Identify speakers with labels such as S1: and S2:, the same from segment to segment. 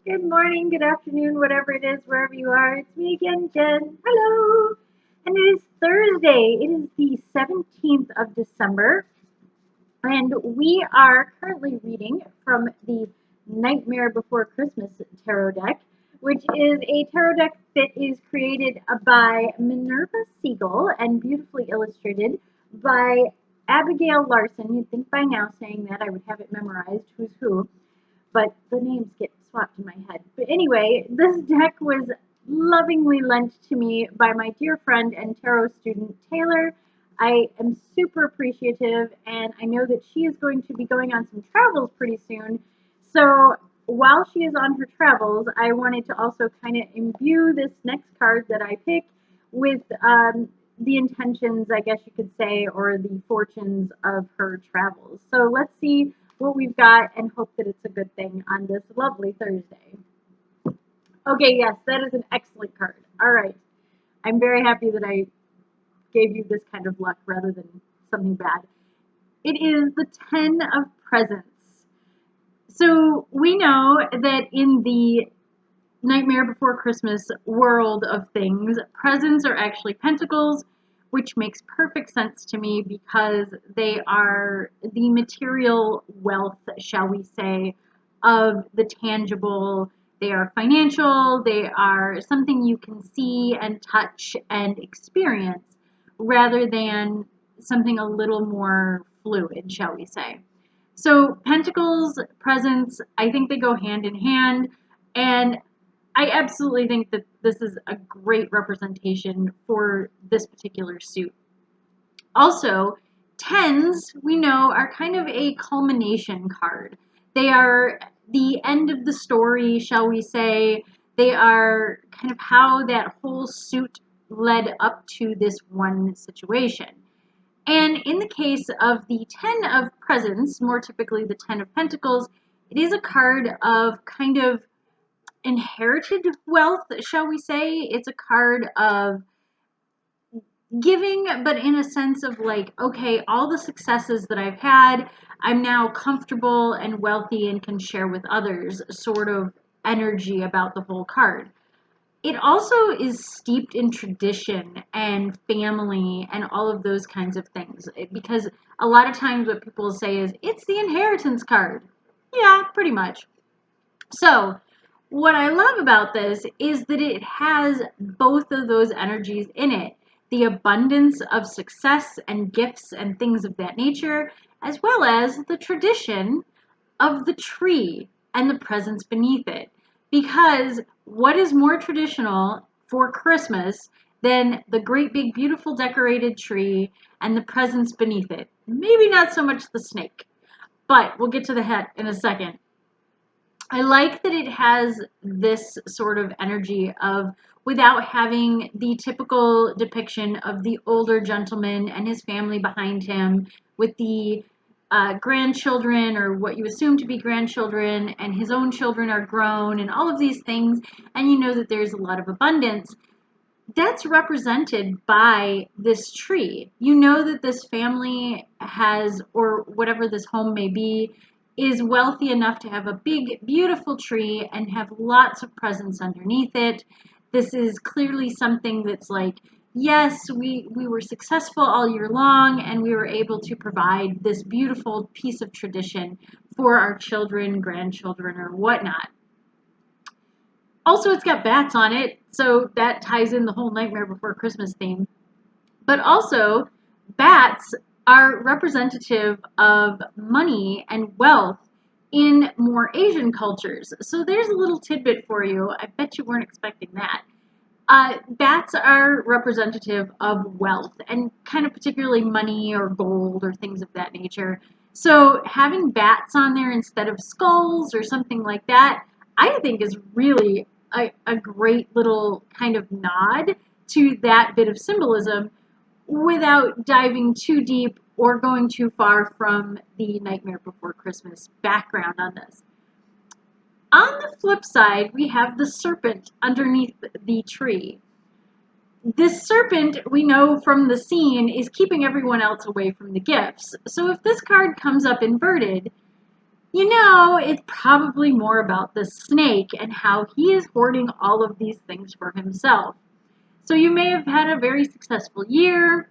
S1: Good morning, good afternoon, whatever it is, wherever you are. It's me again, Jen. Hello. And it is Thursday. It is the 17th of December. And we are currently reading from the Nightmare Before Christmas tarot deck, which is a tarot deck that is created by Minerva Siegel and beautifully illustrated by Abigail Larson. You'd think by now saying that I would have it memorized, who's who, but the names get swapped in my head. But anyway, this deck was lovingly lent to me by my dear friend and tarot student, Taylor. I am super appreciative, and I know that she is going to be going on some travels pretty soon. So while she is on her travels, I wanted to also kind of imbue this next card that I pick with the intentions, I guess you could say, or the fortunes of her travels. So let's see what we've got and hope that it's a good thing on this lovely Thursday. Okay, yes, that is an excellent card. All right. I'm very happy that I gave you this kind of luck rather than something bad. It is the 10 of Presents. So we know that in the Nightmare Before Christmas world of things, presents are actually pentacles, which makes perfect sense to me because they are the material wealth, shall we say, of the tangible. They are financial, they are something you can see and touch and experience rather than something a little more fluid, shall we say. So pentacles, presents, I think they go hand in hand, and I absolutely think that this is a great representation for this particular suit. Also, tens, we know, are kind of a culmination card. They are the end of the story, shall we say. They are kind of how that whole suit led up to this one situation. And in the case of the 10 of Presents, more typically the 10 of Pentacles, it is a card of kind of inherited wealth, shall we say. It's a card of giving, but in a sense of like, okay, all the successes that I've had, I'm now comfortable and wealthy and can share with others, sort of energy about the whole card. It also is steeped in tradition and family and all of those kinds of things, because a lot of times what people say is, it's the inheritance card. Yeah, pretty much. So what I love about this is that it has both of those energies in it. The abundance of success and gifts and things of that nature, as well as the tradition of the tree and the presents beneath it. Because what is more traditional for Christmas than the great big beautiful decorated tree and the presents beneath it? Maybe not so much the snake, but we'll get to the head in a second. I like that it has this sort of energy of, without having the typical depiction of the older gentleman and his family behind him with the grandchildren, or what you assume to be grandchildren, and his own children are grown and all of these things, and you know that there's a lot of abundance. That's represented by this tree. You know that this family has, or whatever this home may be, is wealthy enough to have a big, beautiful tree and have lots of presents underneath it. This is clearly something that's like, yes, we were successful all year long and we were able to provide this beautiful piece of tradition for our children, grandchildren, or whatnot. Also, it's got bats on it, so that ties in the whole Nightmare Before Christmas theme. But also, bats are representative of money and wealth in more Asian cultures. So there's a little tidbit for you. I bet you weren't expecting that. Bats are representative of wealth and kind of particularly money or gold or things of that nature. So having bats on there instead of skulls or something like that, I think is really a great little kind of nod to that bit of symbolism without diving too deep or going too far from the Nightmare Before Christmas background on this. On the flip side, we have the serpent underneath the tree. This serpent, we know from the scene, is keeping everyone else away from the gifts. So if this card comes up inverted, You know, it's probably more about the snake and how he is hoarding all of these things for himself. So you may have had a very successful year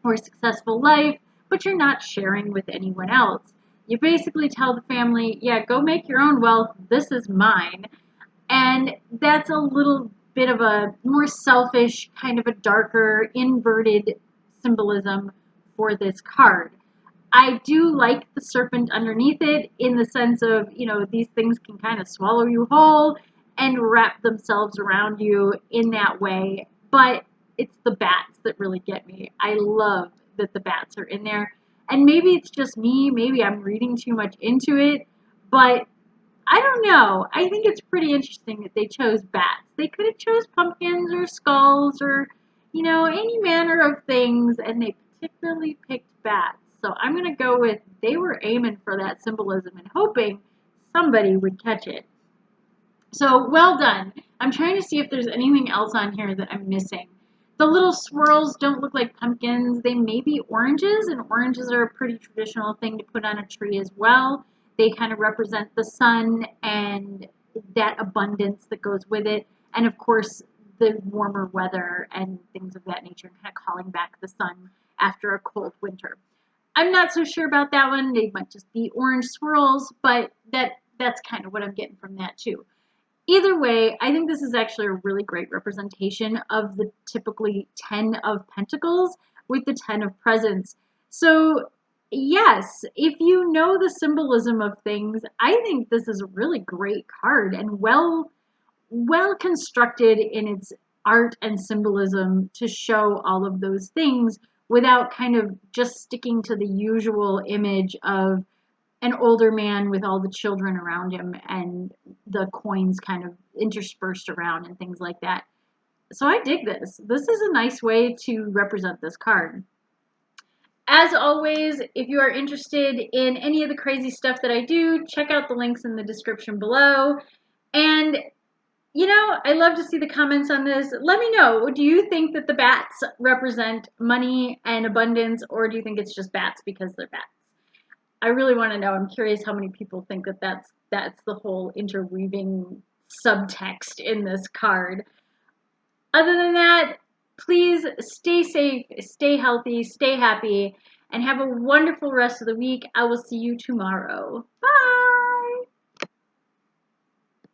S1: or a successful life, but you're not sharing with anyone else. You basically tell the family, yeah, go make your own wealth. This is mine. And that's a little bit of a more selfish, kind of a darker, inverted symbolism for this card. I do like the serpent underneath it in the sense of, these things can kind of swallow you whole and wrap themselves around you in that way. But it's the bats that really get me. I love that the bats are in there. And maybe it's just me, maybe I'm reading too much into it, but I don't know. I think it's pretty interesting that they chose bats. They could have chose pumpkins or skulls or, any manner of things, and they particularly picked bats. So I'm going to go with they were aiming for that symbolism and hoping somebody would catch it. So well done. I'm trying to see if there's anything else on here that I'm missing. The little swirls don't look like pumpkins. They may be oranges, and oranges are a pretty traditional thing to put on a tree as well. They kind of represent the sun and that abundance that goes with it. And of course, the warmer weather and things of that nature, kind of calling back the sun after a cold winter. I'm not so sure about that one. They might just be orange swirls, but that's kind of what I'm getting from that too. Either way, I think this is actually a really great representation of the typically 10 of Pentacles with the 10 of Presents. So, yes, if you know the symbolism of things, I think this is a really great card and well constructed in its art and symbolism to show all of those things without kind of just sticking to the usual image of an older man with all the children around him and the coins kind of interspersed around and things like that. So I dig this. This is a nice way to represent this card. As always, if you are interested in any of the crazy stuff that I do, check out the links in the description below. And I love to see the comments on this. Let me know. Do you think that the bats represent money and abundance, or do you think it's just bats because they're bats? I really want to know. I'm curious how many people think that that's the whole interweaving subtext in this card. Other than that, please stay safe, stay healthy, stay happy, and have a wonderful rest of the week. I will see you tomorrow. Bye!